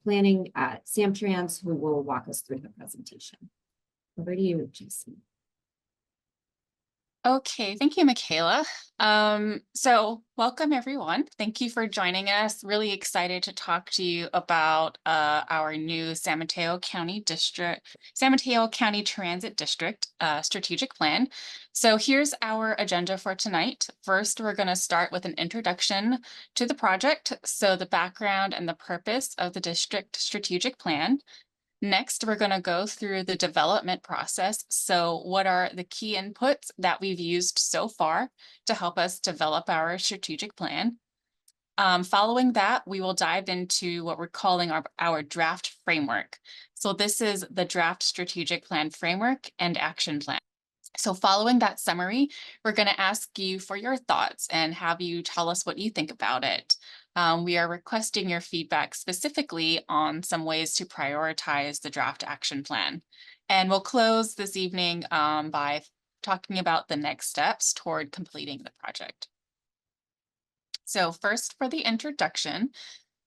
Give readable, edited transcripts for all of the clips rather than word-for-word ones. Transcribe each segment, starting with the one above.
Planning at Samtrans, who will walk us through the presentation. Over to you, Jason. Okay, thank you, Michaela. So welcome everyone. Thank you for joining us. Really excited to talk to you about our new San Mateo County Transit District strategic plan. So here's our agenda for tonight. First, we're going to start with an introduction to the project, so the background and the purpose of the district strategic plan. Next, we're going to go through the development process. So what are the key inputs that we've used so far to help us develop our strategic plan? Following that, we will dive into what we're calling our draft framework. So this is the draft strategic plan framework and action plan. So following that summary, we're going to ask you for your thoughts and have you tell us what you think about it. We are requesting your feedback specifically on some ways to prioritize the draft action plan. And we'll close this evening by talking about the next steps toward completing the project. So first, for the introduction.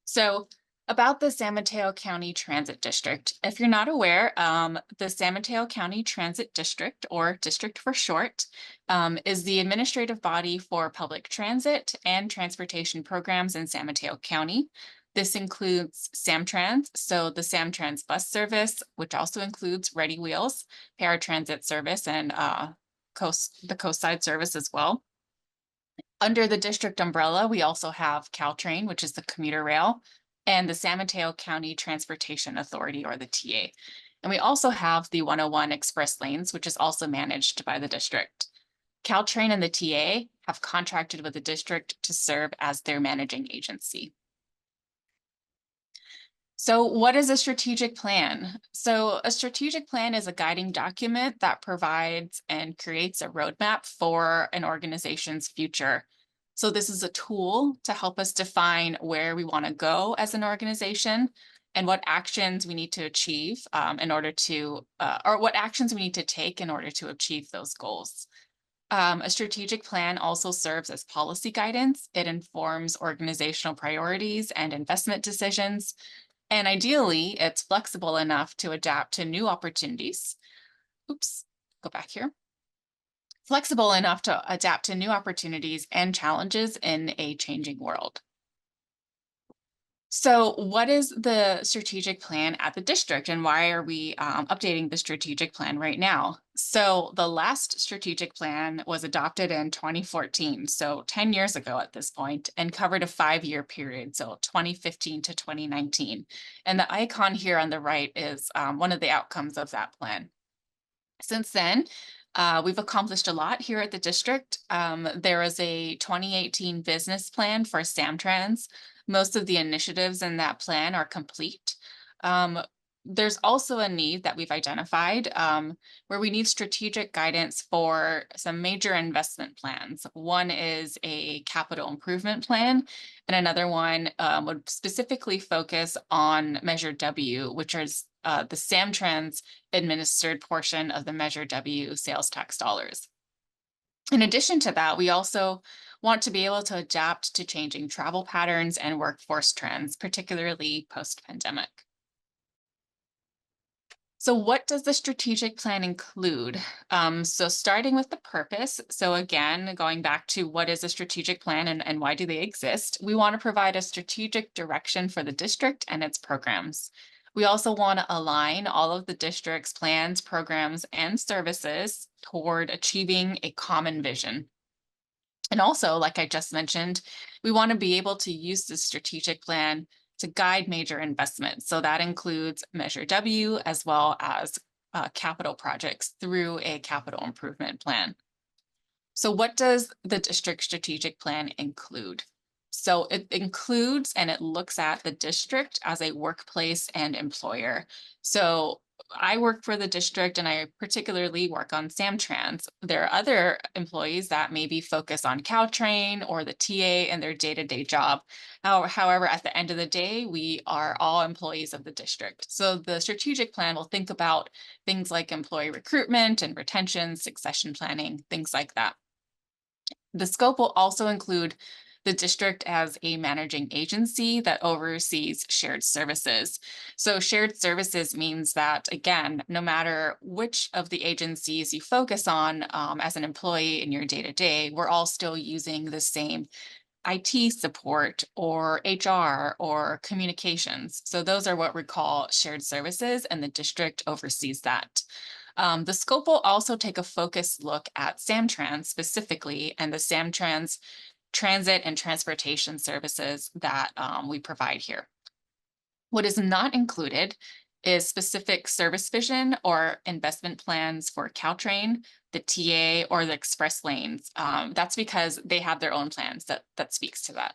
So about the San Mateo County Transit District. If you're not aware, the San Mateo County Transit District, or district for short, is the administrative body for public transit and transportation programs in San Mateo County. This includes Samtrans, so the Samtrans bus service, which also includes Ready Wheels, paratransit service, and the Coastside service as well. Under the district umbrella, we also have Caltrain, which is the commuter rail, and the San Mateo County Transportation Authority, or the TA. And we also have the 101 Express Lanes, which is also managed by the district. Caltrain and the TA have contracted with the district to serve as their managing agency. So what is a strategic plan? So a strategic plan is a guiding document that provides and creates a roadmap for an organization's future. So this is a tool to help us define where we want to go as an organization and what actions we need to achieve in order to, or what actions we need to take in order to achieve those goals. A strategic plan also serves as policy guidance. It informs organizational priorities and investment decisions. And ideally, it's flexible enough to adapt to new opportunities. Oops, go back here. Flexible enough to adapt to new opportunities and challenges in a changing world. So what is the strategic plan at the district, and why are we updating the strategic plan right now? So the last strategic plan was adopted in 2014, so 10 years ago at this point, and covered a 5-year period, so 2015 to 2019. And the icon here on the right is one of the outcomes of that plan. Since then, we've accomplished a lot here at the district. There is a 2018 business plan for Samtrans. Most of the initiatives in that plan are complete. There's also a need that we've identified where we need strategic guidance for some major investment plans. One is a capital improvement plan, and another one would specifically focus on Measure W, which is the Samtrans administered portion of the Measure W sales tax dollars. In addition to that, we also want to be able to adapt to changing travel patterns and workforce trends, particularly post-pandemic. So what does the strategic plan include? So starting with the purpose. So again, going back to what is a strategic plan and why do they exist? We want to provide a strategic direction for the district and its programs. We also want to align all of the district's plans, programs, and services toward achieving a common vision. And also, like I just mentioned, we want to be able to use the strategic plan to guide major investments. So that includes Measure W as well as capital projects through a capital improvement plan. So what does the district strategic plan include? So it includes and it looks at the district as a workplace and employer. So I work for the district and I particularly work on Samtrans. There are other employees that maybe focus on Caltrain or the TA in their day-to-day job. However, at the end of the day, we are all employees of the district. So the strategic plan will think about things like employee recruitment and retention, succession planning, things like that. The scope will also include the district as a managing agency that oversees shared services. So shared services means that, again, no matter which of the agencies you focus on as an employee in your day-to-day, we're all still using the same IT support or HR or communications. So those are what we call shared services, and the district oversees that. The scope will also take a focused look at Samtrans specifically and the Samtrans transit and transportation services that we provide here. What is not included is specific service vision or investment plans for Caltrain, the TA, or the express lanes. That's because they have their own plans that speaks to that.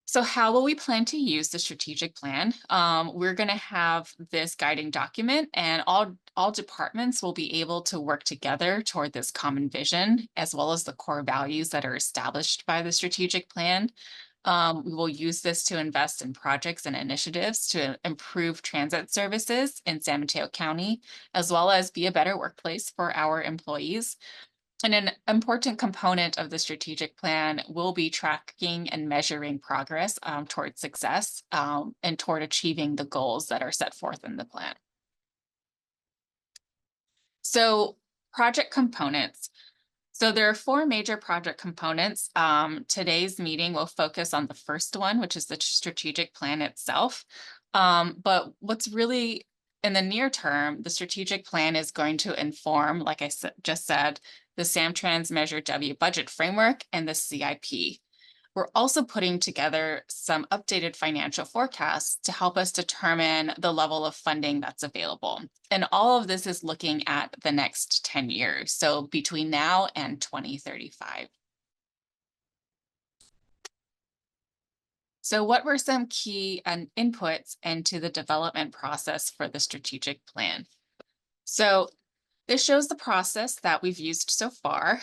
So how will we plan to use the strategic plan? We're going to have this guiding document, and all departments will be able to work together toward this common vision, as well as the core values that are established by the strategic plan. We will use this to invest in projects and initiatives to improve transit services in San Mateo County, as well as be a better workplace for our employees. And an important component of the strategic plan will be tracking and measuring progress toward success and toward achieving the goals that are set forth in the plan. So project components. So there are 4 major project components. Today's meeting will focus on the first one, which is the strategic plan itself. But what's really in the near term, the strategic plan is going to inform, like I just said, the Samtrans Measure W budget framework and the CIP. We're also putting together some updated financial forecasts to help us determine the level of funding that's available. And all of this is looking at the next 10 years, so between now and 2035. So what were some key inputs into the development process for the strategic plan? So this shows the process that we've used so far.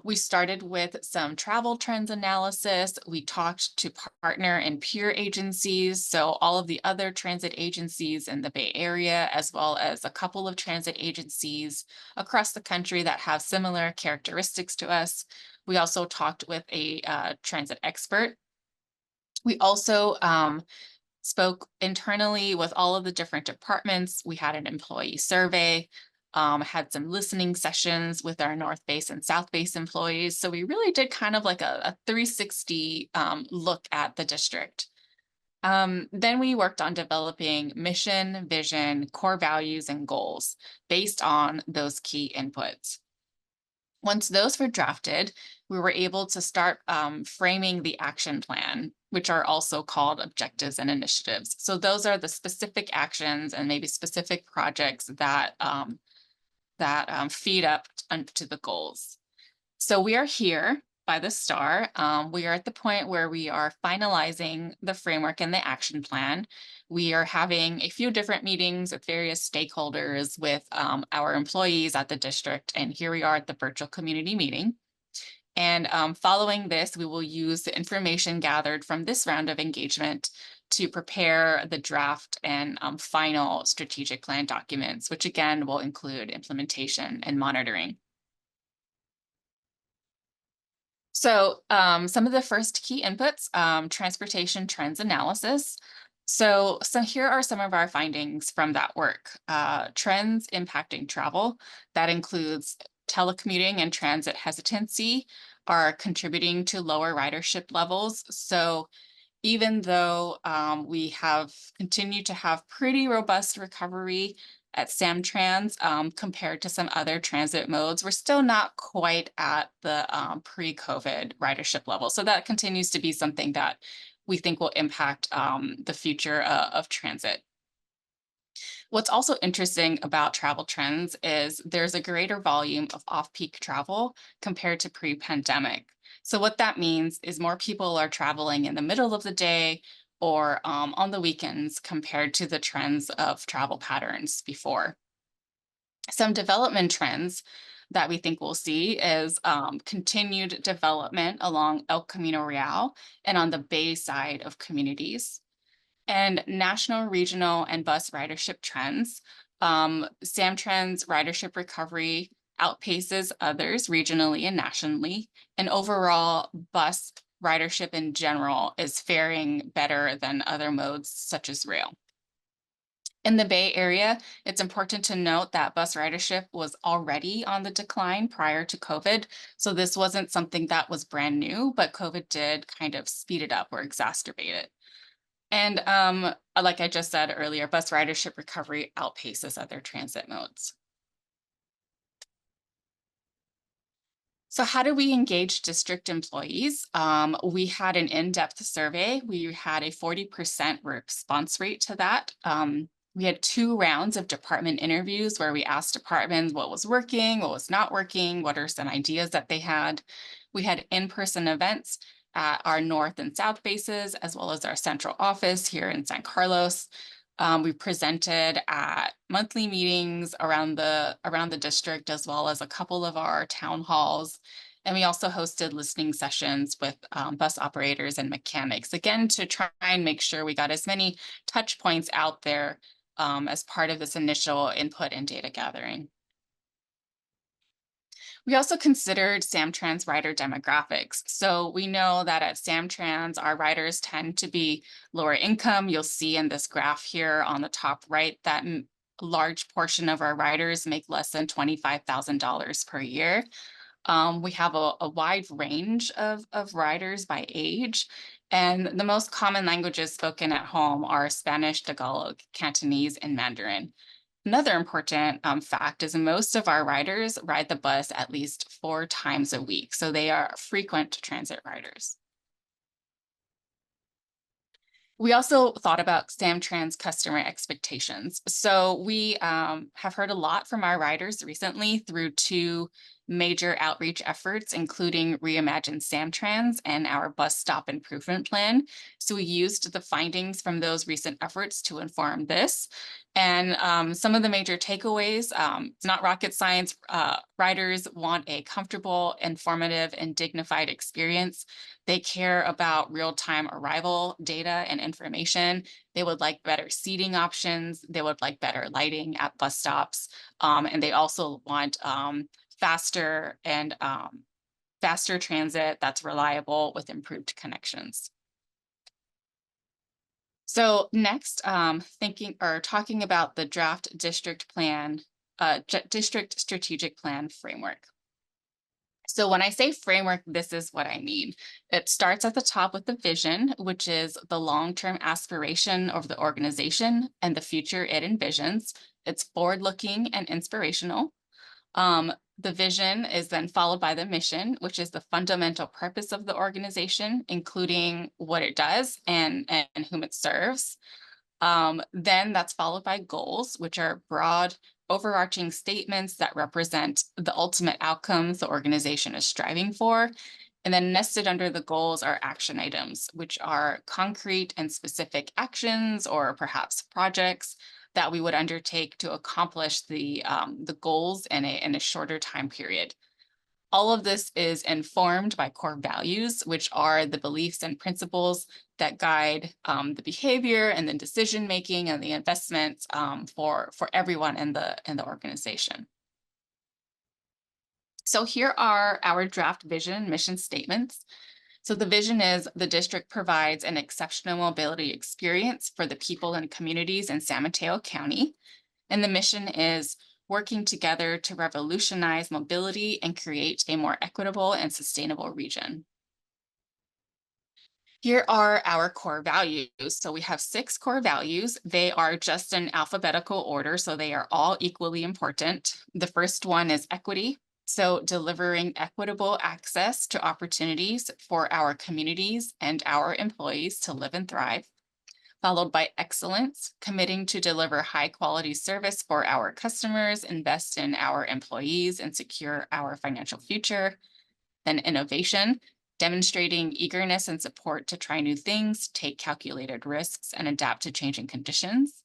We started with some travel trends analysis. We talked to partner and peer agencies, so all of the other transit agencies in the Bay Area, as well as a couple of transit agencies across the country that have similar characteristics to us. We also talked with a transit expert. We also spoke internally with all of the different departments. We had an employee survey, had some listening sessions with our North Base and South Base employees. So we really did kind of like a 360 look at the district. Then we worked on developing mission, vision, core values, and goals based on those key inputs. Once those were drafted, we were able to start framing the action plan, which are also called objectives and initiatives. So those are the specific actions and maybe specific projects that feed up to the goals. So we are here by the star. We are at the point where we are finalizing the framework and the action plan. We are having a few different meetings with various stakeholders, with our employees at the district, and here we are at the virtual community meeting. And following this, we will use the information gathered from this round of engagement to prepare the draft and final strategic plan documents, which again will include implementation and monitoring. So some of the first key inputs, transportation trends analysis. So here are some of our findings from that work. Trends impacting travel. That includes telecommuting and transit hesitancy are contributing to lower ridership levels. So even though we have continued to have pretty robust recovery at Samtrans compared to some other transit modes, we're still not quite at the pre-COVID ridership level. So that continues to be something that we think will impact the future of transit. What's also interesting about travel trends is there's a greater volume of off-peak travel compared to pre-pandemic. So what that means is more people are traveling in the middle of the day or on the weekends compared to the trends of travel patterns before. Some development trends that we think we'll see is continued development along El Camino Real and on the bay side of communities, and national, regional, and bus ridership trends. Samtrans ridership recovery outpaces others regionally and nationally, and overall bus ridership in general is faring better than other modes such as rail. In the Bay Area, it's important to note that bus ridership was already on the decline prior to COVID. So this wasn't something that was brand new, but COVID did kind of speed it up or exacerbate it. And like I just said earlier, bus ridership recovery outpaces other transit modes. So how do we engage district employees? We had an in-depth survey. We had a 40% response rate to that. We had 2 rounds of department interviews where we asked departments what was working, what was not working, what are some ideas that they had. We had in-person events at our north and south bases, as well as our central office here in San Carlos. We presented at monthly meetings around the district, as well as a couple of our town halls. And we also hosted listening sessions with bus operators and mechanics, again, to try and make sure we got as many touch points out there as part of this initial input and data gathering. We also considered Samtrans rider demographics. So we know that at Samtrans, our riders tend to be lower income. You'll see in this graph here on the top right that a large portion of our riders make less than $25,000 per year. We have a wide range of riders by age, and the most common languages spoken at home are Spanish, Tagalog, Cantonese, and Mandarin. Another important fact is most of our riders ride the bus at least 4 times a week, so they are frequent transit riders. We also thought about Samtrans customer expectations. So we have heard a lot from our riders recently through 2 major outreach efforts, including Reimagine Samtrans and our bus stop improvement plan. So we used the findings from those recent efforts to inform this. And some of the major takeaways, it's not rocket science. Riders want a comfortable, informative, and dignified experience. They care about real-time arrival data and information. They would like better seating options. They would like better lighting at bus stops. And they also want faster transit that's reliable with improved connections. So next, talking about the draft district plan, district strategic plan framework. So when I say framework, this is what I mean. It starts at the top with the vision, which is the long-term aspiration of the organization and the future it envisions. It's forward-looking and inspirational. The vision is then followed by the mission, which is the fundamental purpose of the organization, including what it does and whom it serves. Then that's followed by goals, which are broad, overarching statements that represent the ultimate outcomes the organization is striving for. And then nested under the goals are action items, which are concrete and specific actions or perhaps projects that we would undertake to accomplish the goals in a shorter time period. All of this is informed by core values, which are the beliefs and principles that guide the behavior and the decision making and the investments for everyone in the organization. So here are our draft vision and mission statements. So the vision is the district provides an exceptional mobility experience for the people and communities in San Mateo County. And the mission is working together to revolutionize mobility and create a more equitable and sustainable region. Here are our core values. So we have 6 core values. They are just in alphabetical order, so they are all equally important. The first one is equity. So delivering equitable access to opportunities for our communities and our employees to live and thrive. Followed by excellence, committing to deliver high quality service for our customers, invest in our employees, and secure our financial future. Then innovation, demonstrating eagerness and support to try new things, take calculated risks, and adapt to changing conditions.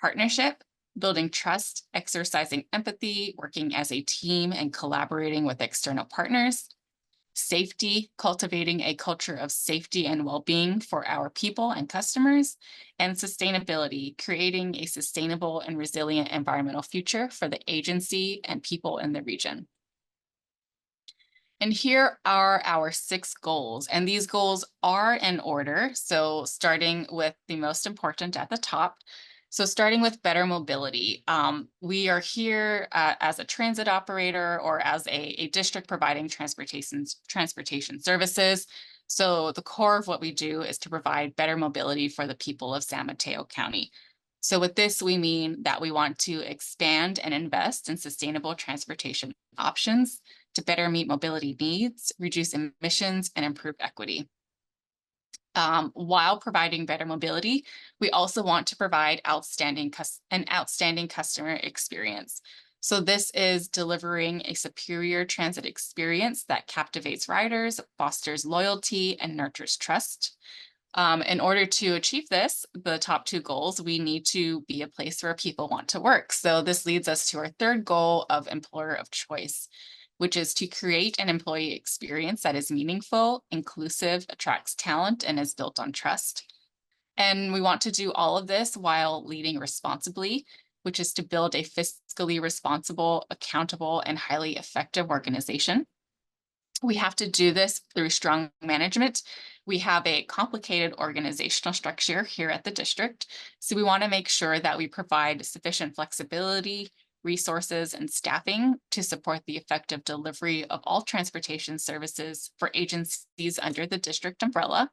Partnership, building trust, exercising empathy, working as a team, and collaborating with external partners. safety, cultivating a culture of safety and well-being for our people and customers, and sustainability, creating a sustainable and resilient environmental future for the agency and people in the region. And here are our 6 goals, and these goals are in order. So starting with the most important at the top. So starting with better mobility, we are here as a transit operator or as a district providing transportation services. So the core of what we do is to provide better mobility for the people of San Mateo County. So with this, we mean that we want to expand and invest in sustainable transportation options to better meet mobility needs, reduce emissions, and improve equity. While providing better mobility, we also want to provide an outstanding customer experience. So this is delivering a superior transit experience that captivates riders, fosters loyalty, and nurtures trust. In order to achieve this, the top 2 goals, we need to be a place where people want to work. So this leads us to our 3rd goal of employer of choice, which is to create an employee experience that is meaningful, inclusive, attracts talent, and is built on trust. And we want to do all of this while leading responsibly, which is to build a fiscally responsible, accountable, and highly effective organization. We have to do this through strong management. We have a complicated organizational structure here at the district, so we want to make sure that we provide sufficient flexibility, resources, and staffing to support the effective delivery of all transportation services for agencies under the district umbrella.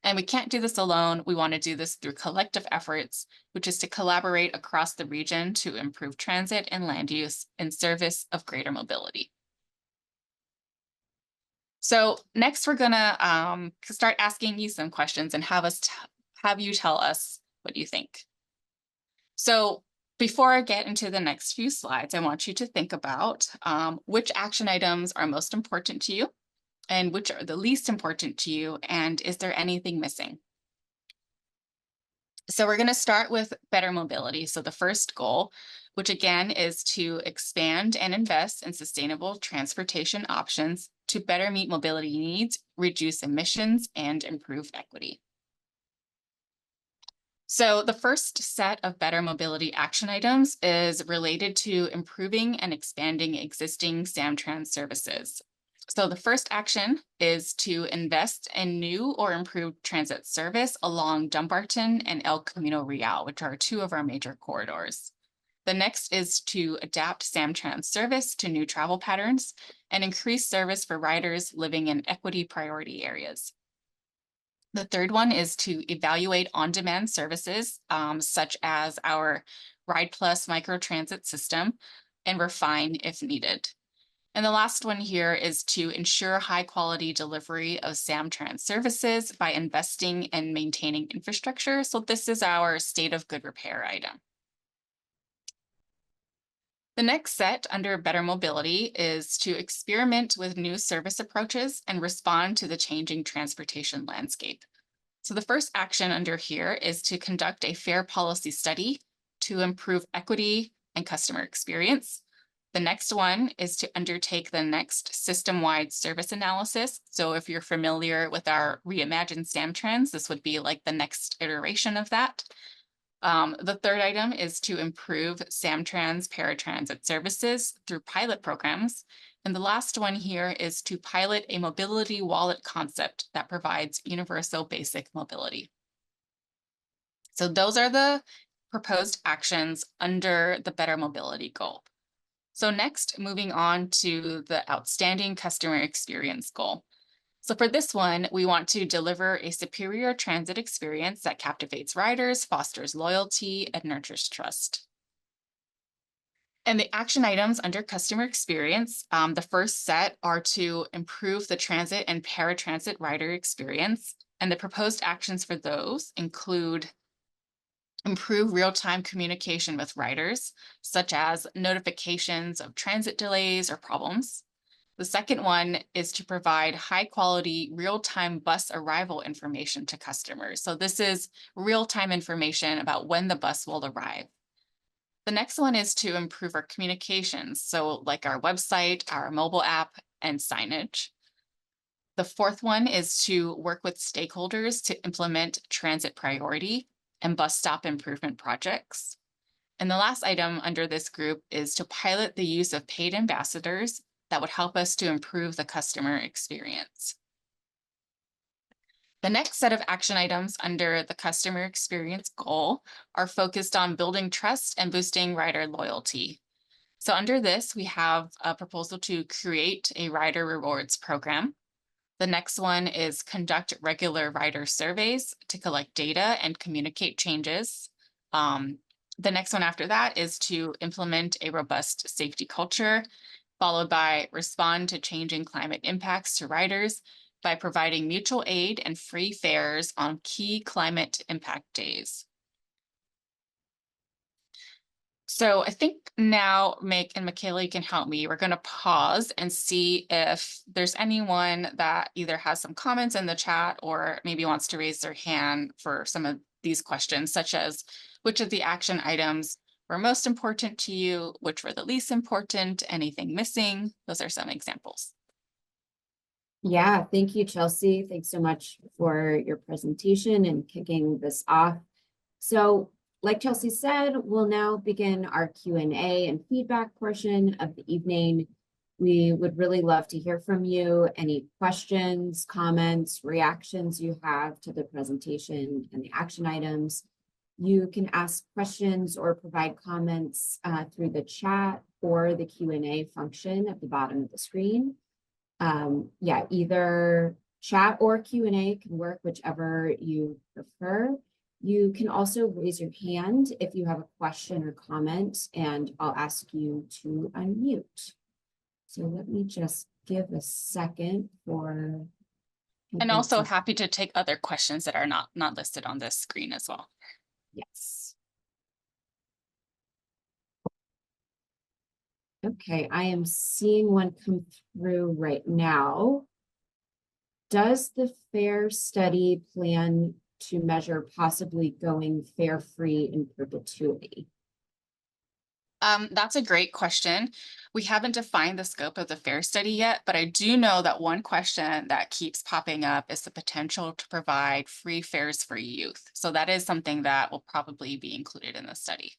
And we can't do this alone. We want to do this through collective efforts, which is to collaborate across the region to improve transit and land use in service of greater mobility. So next, we're gonna start asking you some questions and have you tell us what you think. So before I get into the next few slides, I want you to think about which action items are most important to you and which are the least important to you, and is there anything missing? So we're going to start with better mobility. So the first goal, which again is to expand and invest in sustainable transportation options to better meet mobility needs, reduce emissions, and improve equity. So the first set of better mobility action items is related to improving and expanding existing Samtrans services. So the first action is to invest in new or improved transit service along Dumbarton and El Camino Real, which are 2 of our major corridors. The next is to adapt Samtrans service to new travel patterns and increase service for riders living in equity priority areas. The third one is to evaluate on-demand services, such as our Ride Plus microtransit system, and refine if needed. And the last one here is to ensure high quality delivery of Samtrans services by investing and maintaining infrastructure. So this is our state of good repair item. The next set under better mobility is to experiment with new service approaches and respond to the changing transportation landscape. So the first action under here is to conduct a fair policy study to improve equity and customer experience. The next one is to undertake the next system-wide service analysis. So if you're familiar with our Reimagined Samtrans, this would be like the next iteration of that. The third item is to improve Samtrans paratransit services through pilot programs. And the last one here is to pilot a mobility wallet concept that provides universal basic mobility. So those are the proposed actions under the better mobility goal. So next, moving on to the outstanding customer experience goal. So for this one, we want to deliver a superior transit experience that captivates riders, fosters loyalty, and nurtures trust. And the action items under customer experience, the first set are to improve the transit and paratransit rider experience. And the proposed actions for those include improve real-time communication with riders, such as notifications of transit delays or problems. The second one is to provide high-quality real-time bus arrival information to customers. So this is real-time information about when the bus will arrive. The next one is to improve our communications, so like our website, our mobile app, and signage. The fourth one is to work with stakeholders to implement transit priority and bus stop improvement projects. And the last item under this group is to pilot the use of paid ambassadors that would help us to improve the customer experience. The next set of action items under the customer experience goal are focused on building trust and boosting rider loyalty. So under this, we have a proposal to create a rider rewards program. The next one is conduct regular rider surveys to collect data and communicate changes. The next one after that is to implement a robust safety culture, followed by respond to changing climate impacts to riders by providing mutual aid and free fares on key climate impact days. So I think now Mick and Michaela can help me. We're going to pause and see if there's anyone that either has some comments in the chat or maybe wants to raise their hand for some of these questions, such as which of the action items were most important to you, which were the least important, anything missing. Those are some examples. Yeah, thank you, Chelsea. Thanks so much for your presentation and kicking this off. So, like Chelsea said, we'll now begin our Q&A and feedback portion of the evening. We would really love to hear from you. Any questions, comments, reactions you have to the presentation and the action items. You can ask questions or provide comments through the chat or the Q&A function at the bottom of the screen. Yeah, either chat or Q&A can work, whichever you prefer. You can also raise your hand if you have a question or comment, and I'll ask you to unmute. So let me just give a second for. And also happy to take other questions that are not listed on this screen as well. Yes. Okay, I am seeing one come through right now. Does the FARE study plan to measure possibly going fare-free in perpetuity? That's a great question. We haven't defined the scope of the FARE study yet, but I do know that one question that keeps popping up is the potential to provide free fares for youth. So that is something that will probably be included in the study.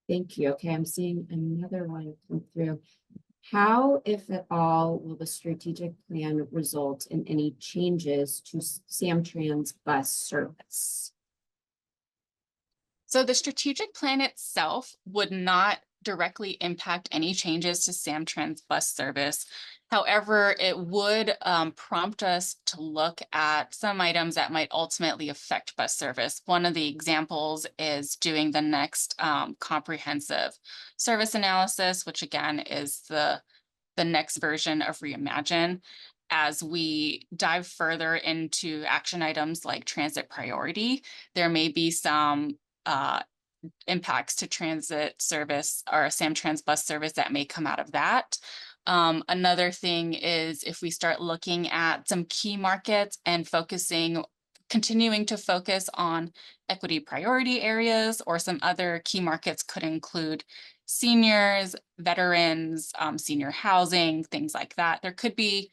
Thank you. Okay, I'm seeing another one come through. How, if at all, will the strategic plan result in any changes to Samtrans bus service? So the strategic plan itself would not directly impact any changes to Samtrans bus service. However, it would prompt us to look at some items that might ultimately affect bus service. One of the examples is doing the next comprehensive service analysis, which again is the next version of Reimagine. As we dive further into action items like transit priority, there may be some impacts to transit service or Samtrans bus service that may come out of that. Another thing is if we start looking at some key markets and continuing to focus on equity priority areas, or some other key markets could include seniors, veterans, senior housing, things like that. There could be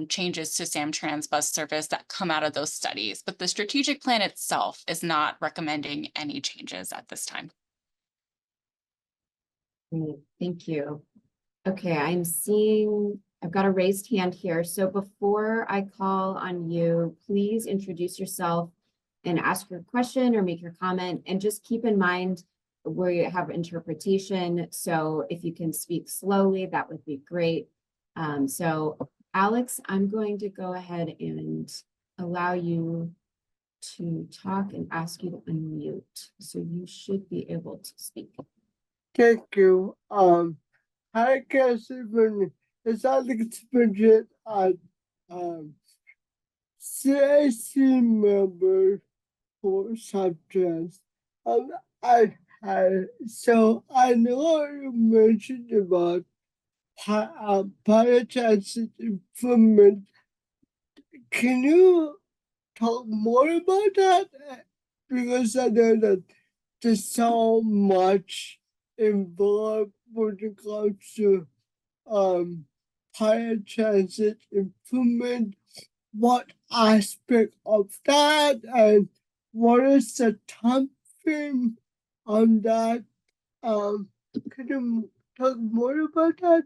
changes to Samtrans bus service that come out of those studies, but the strategic plan itself is not recommending any changes at this time. Great, thank you. Okay, I've got a raised hand here. So before I call on you, please introduce yourself and ask your question or make your comment. And just keep in mind, we have interpretation. So if you can speak slowly, that would be great. So Alex, I'm going to go ahead and allow you to talk and ask you to unmute. So you should be able to speak. Thank you. Hi, Councilman. It's Alex Bridget, CIC member for Samtrans. So I know you mentioned about paratransit improvement. Can you talk more about that? Because I know that there's so much involved when it comes to pilot transit improvement? What aspect of that, and what is the time frame on that? Could you talk more about that?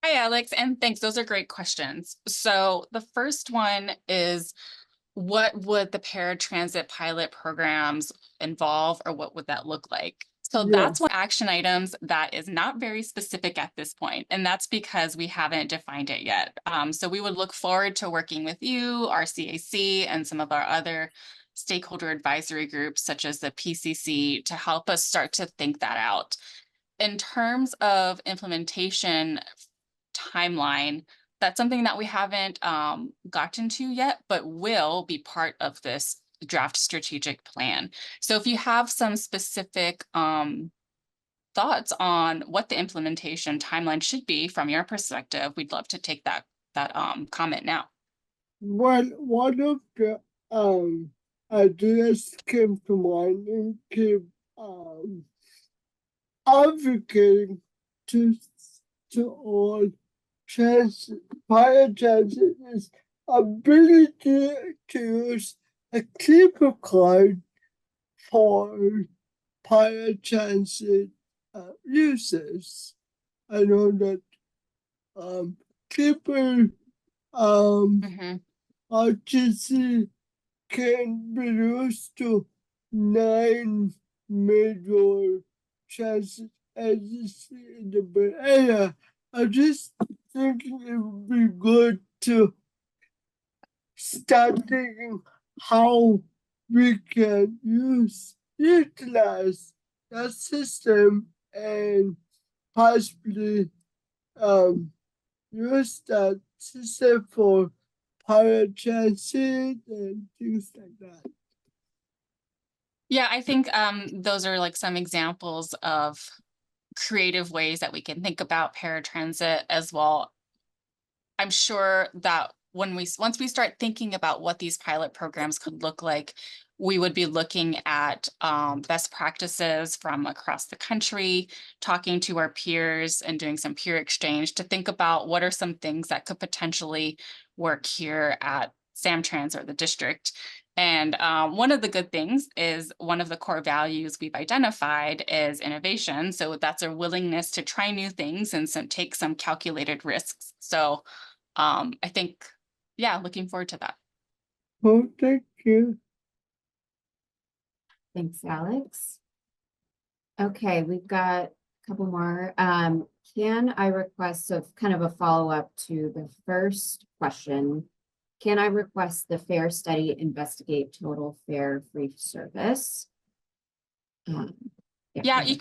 Hi, Alex, and thanks. Those are great questions. So the first one is, what would the paratransit pilot programs involve, or what would that look like? So that's Yes. one action items that is not very specific at this point, and that's because we haven't defined it yet. So we would look forward to working with you, our CAC, and some of our other stakeholder advisory groups, such as the PCC, to help us start to think that out. In terms of implementation timeline, that's something that we haven't gotten to yet, but will be part of this draft strategic plan. So if you have some specific thoughts on what the implementation timeline should be from your perspective, we'd love to take that comment now. One of the ideas came to mind and keep advocating to all pilot transit is ability to use a Clipper card for pilot transit users. I know that Clipper RTC can be used to 9 major transit agencies in the Bay Area. I'm just thinking it would be good to start thinking how we can utilize that system and possibly use that system for pilot transit and things like that. Yeah, I think those are like some examples of creative ways that we can think about paratransit as well. I'm sure that once we start thinking about what these pilot programs could look like, we would be looking at best practices from across the country, talking to our peers and doing some peer exchange to think about what are some things that could potentially work here at Samtrans or the district. And one of the good things is one of the core values we've identified is innovation. So that's a willingness to try new things and take some calculated risks. So I think, yeah, looking forward to that. Oh, thank you. Thanks, Alex. Okay, we've got a couple more. Can I request, so kind of a follow-up to the first question, can I request the fare study investigate total fare free service? Yeah, you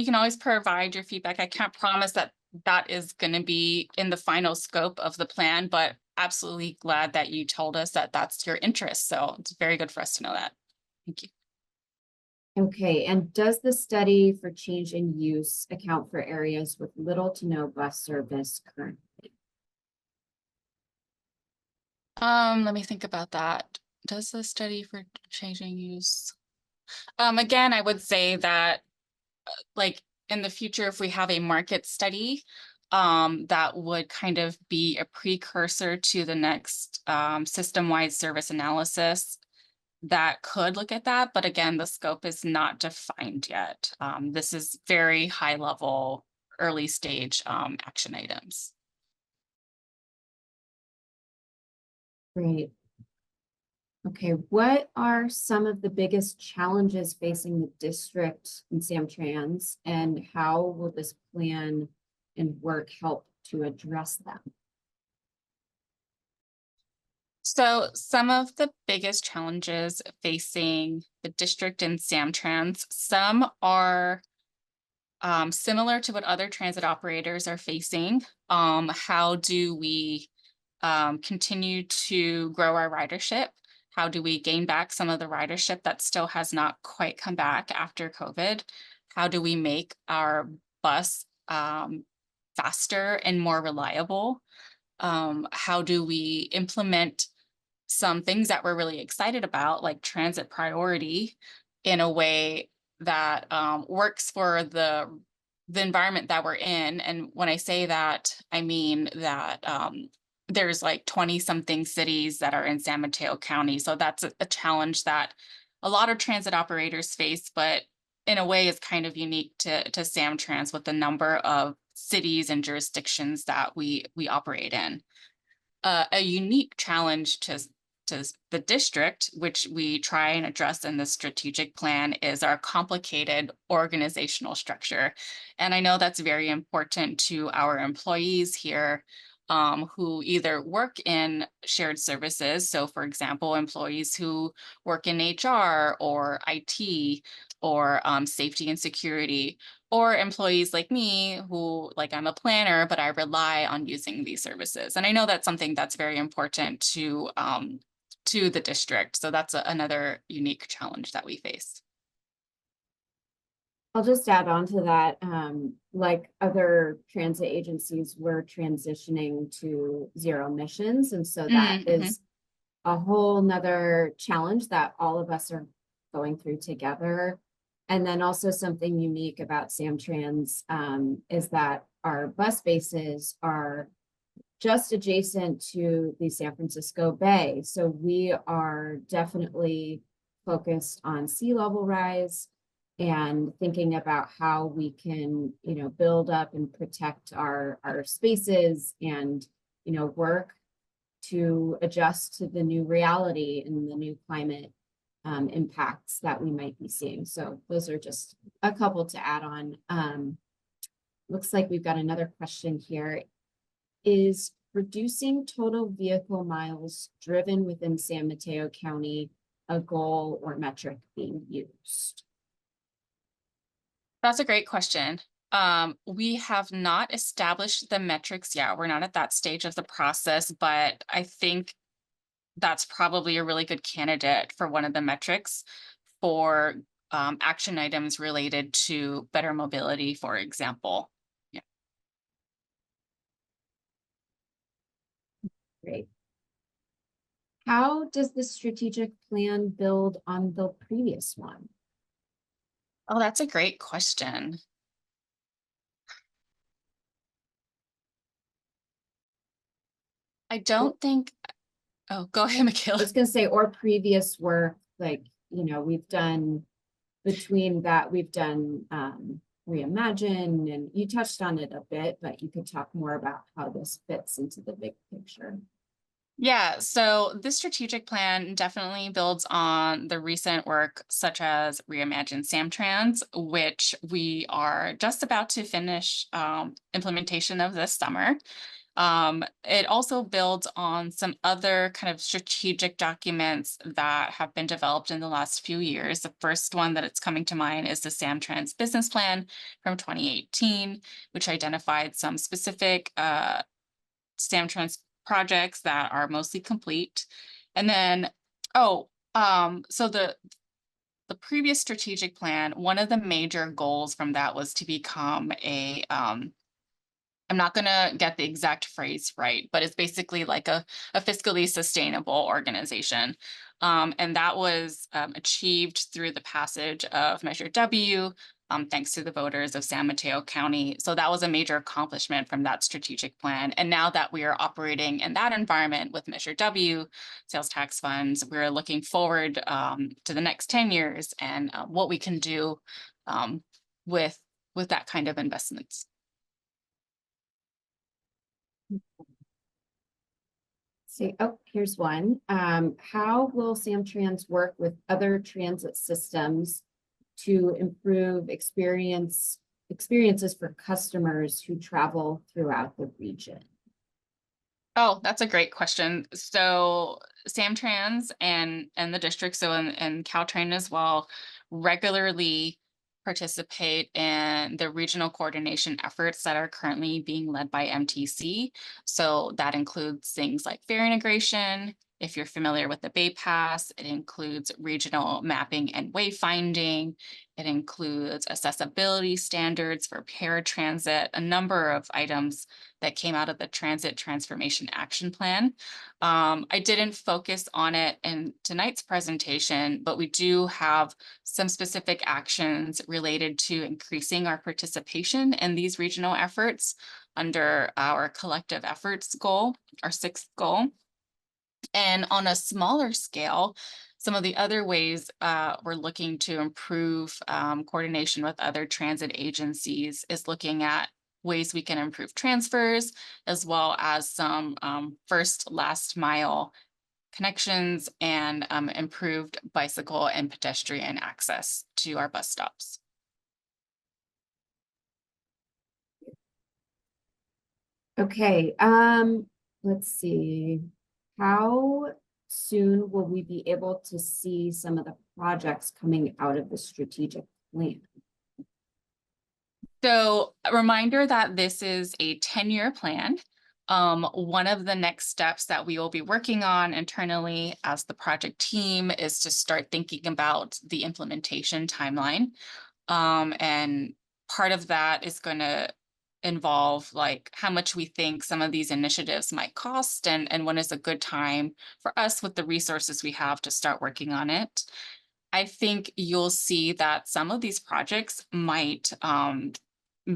can always provide your feedback. I can't promise that that is going to be in the final scope of the plan, but absolutely glad that you told us that that's your interest. So it's very good for us to know that. Thank you. Okay, and does the study for change in use account for areas with little to no bus service currently? Let me think about that. Does the study for changing use? Again, I would say that like in the future, if we have a market study, that would kind of be a precursor to the next system-wide service analysis that could look at that. But again, the scope is not defined yet. This is very high level, early stage action items. Great. Okay, what are some of the biggest challenges facing the district in Samtrans, and how will this plan and work help to address them? So some of the biggest challenges facing the district and Samtrans, some are similar to what other transit operators are facing. How do we continue to grow our ridership? How do we gain back some of the ridership that still has not quite come back after COVID? How do we make our bus faster and more reliable? How do we implement some things that we're really excited about, like transit priority, in a way that works for the the environment that we're in. And when I say that, I mean that there's like 20 something cities that are in San Mateo County. So that's a challenge that a lot of transit operators face, but in a way is kind of unique to Samtrans with the number of cities and jurisdictions that we operate in. A unique challenge to the district, which we try and address in the strategic plan, is our complicated organizational structure. And I know that's very important to our employees here, who either work in shared services. So for example, employees who work in HR or IT or safety and security, or employees like me who, like, I'm a planner, but I rely on using these services. And I know that's something that's very important to the district. So that's another unique challenge that we face. I'll just add on to that, like other transit agencies, we're transitioning to zero emissions. And so that Mhm. is a whole nother challenge that all of us are going through together. And then also something unique about Samtrans is that our bus bases are just adjacent to the San Francisco Bay. So we are definitely focused on sea level rise and thinking about how we can, you know, build up and protect our spaces and, you know, work to adjust to the new reality and the new climate impacts that we might be seeing. So those are just a couple to add on. Looks like we've got another question here. Is reducing total vehicle miles driven within San Mateo County a goal or metric being used? That's a great question. We have not established the metrics yet. We're not at that stage of the process, but I think that's probably a really good candidate for one of the metrics for action items related to better mobility, for example. Great. How does the strategic plan build on the previous one? Oh, that's a great question. I don't think, oh, go ahead, I Michaela. was gonna say, or previous work, like, you know, we've done, between that, we've done Reimagine, and you touched on it a bit, but you could talk more about how this fits into the big picture. Yeah, so this strategic plan definitely builds on the recent work such as Reimagine Samtrans, which we are just about to finish implementation of this summer. It also builds on some other kind of strategic documents that have been developed in the last few years. The first one that it's coming to mind is the Samtrans business plan from 2018, which identified some specific Samtrans projects that are mostly complete. And then, so the previous strategic plan, one of the major goals from that was to become a I'm not gonna get the exact phrase right, but it's basically like a fiscally sustainable organization. And that was achieved through the passage of Measure W, thanks to the voters of San Mateo County. So that was a major accomplishment from that strategic plan. And now that we are operating in that environment with Measure W, sales tax funds, we're looking forward to the next 10 years and what we can do with that kind of investments. See, oh, here's one. How will Samtrans work with other transit systems to improve experiences for customers who travel throughout the region? Oh, that's a great question. So Samtrans and the district, so and Caltrain as well, regularly participate in the regional coordination efforts that are currently being led by MTC. So that includes things like fare integration, If you're familiar with the Bay Pass, it includes regional mapping and wayfinding. It includes accessibility standards for paratransit, a number of items that came out of the Transit Transformation Action Plan. I didn't focus on it in tonight's presentation, but we do have some specific actions related to increasing our participation in these regional efforts under our collective efforts goal, our 6th goal. And on a smaller scale, some of the other ways we're looking to improve coordination with other transit agencies is looking at ways we can improve transfers, as well as some first last mile connections and improved bicycle and pedestrian access to our bus stops. Okay, let's see. How soon will we be able to see some of the projects coming out of the strategic plan? So a reminder that this is a 10-year plan. One of the next steps that we will be working on internally as the project team is to start thinking about the implementation timeline. And part of that is going to involve like how much we think some of these initiatives might cost and when is a good time for us with the resources we have to start working on it. I think you'll see that some of these projects might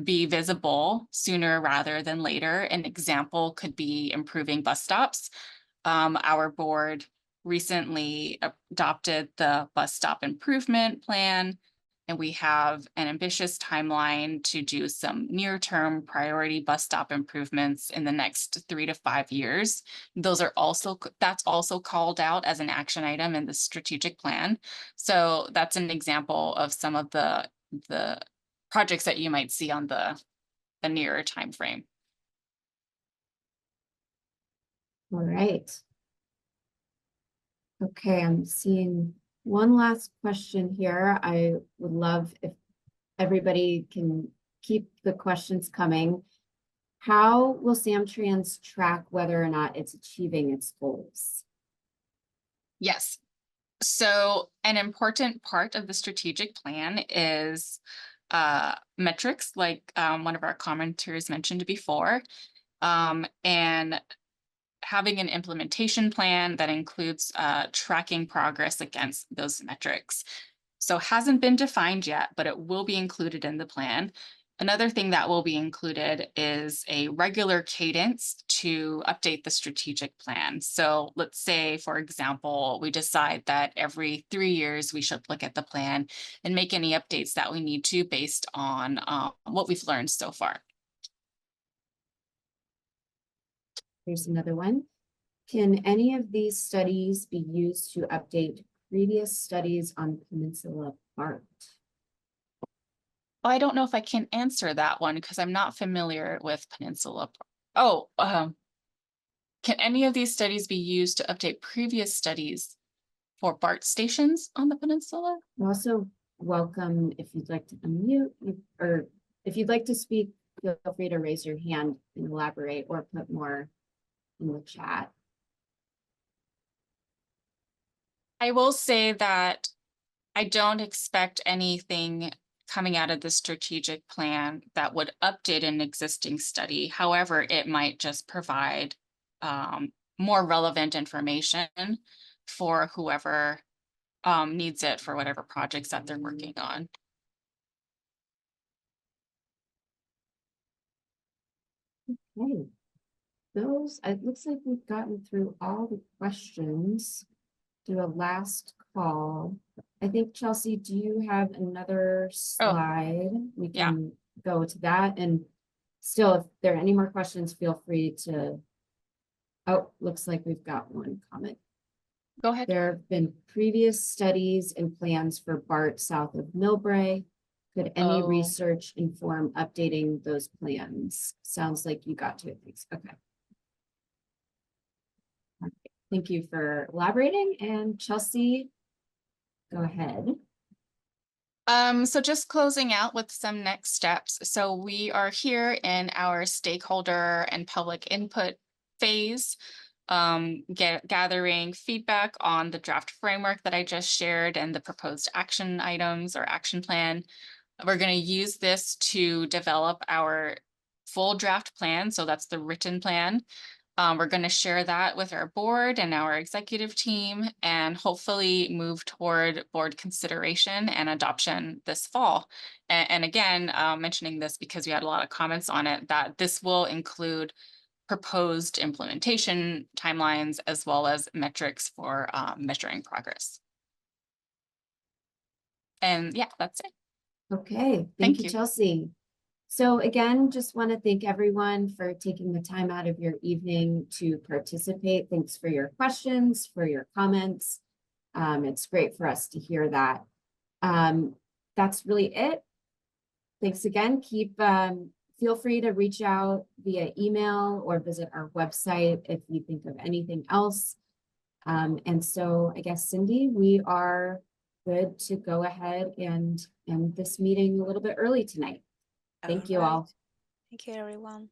be visible sooner rather than later. An example could be improving bus stops. Our board recently adopted the bus stop improvement plan, and we have an ambitious timeline to do some near-term priority bus stop improvements in the next 3 to 5 years. That's also called out as an action item in the strategic plan. So that's an example of some of the projects that you might see on the nearer time frame. All right. Okay, I'm seeing one last question here. I would love if everybody can keep the questions coming. How will Samtrans track whether or not it's achieving its goals? Yes. So an important part of the strategic plan is metrics, like one of our commenters mentioned before, and having an implementation plan that includes tracking progress against those metrics. So hasn't been defined yet, but it will be included in the plan. Another thing that will be included is a regular cadence to update the strategic plan. So let's say, for example, we decide that every 3 years we should look at the plan and make any updates that we need to based on what we've learned so far. Here's another one. Can any of these studies be used to update previous studies on Peninsula BART? Oh, I don't know if I can answer that one because I'm not familiar with Peninsula. Oh, can any of these studies be used to update previous studies for BART stations on the peninsula? You're also welcome if you'd like to unmute or if you'd like to speak, feel free to raise your hand and elaborate or put more in the chat. I will say that I don't expect anything coming out of the strategic plan that would update an existing study. However, it might just provide more relevant information for whoever needs it for whatever projects that they're working on. Okay. It looks like we've gotten through all the questions. Do a last call. I think, Chelsea, do you have another slide? We yeah. can go to that. And still, if there are any more questions, feel free to. Oh, looks like we've got one comment. Go ahead. There have been previous studies and plans for BART south of Millbrae. Could any research inform updating those plans? Sounds like you got to it. Thanks. Okay. Thank you for elaborating. And Chelsea, go ahead. So just closing out with some next steps. So we are here in our stakeholder and public input phase. gathering feedback on the draft framework that I just shared and the proposed action items or action plan. We're going to use this to develop our full draft plan. So that's the written plan. We're going to share that with our board and our executive team and hopefully move toward board consideration and adoption this fall. And again, mentioning this because we had a lot of comments on it, that this will include proposed implementation timelines as well as metrics for measuring progress. And yeah, that's it. Okay, Thank thank you, you. Chelsea. So again, just want to thank everyone for taking the time out of your evening to participate. Thanks for your questions, for your comments. It's great for us to hear that. That's really it. Thanks again. Feel free to reach out via email or visit our website if you think of anything else. And so I guess, Cindy, we are good to go ahead and end this meeting a little bit early tonight. Thank you all. Thank you, everyone.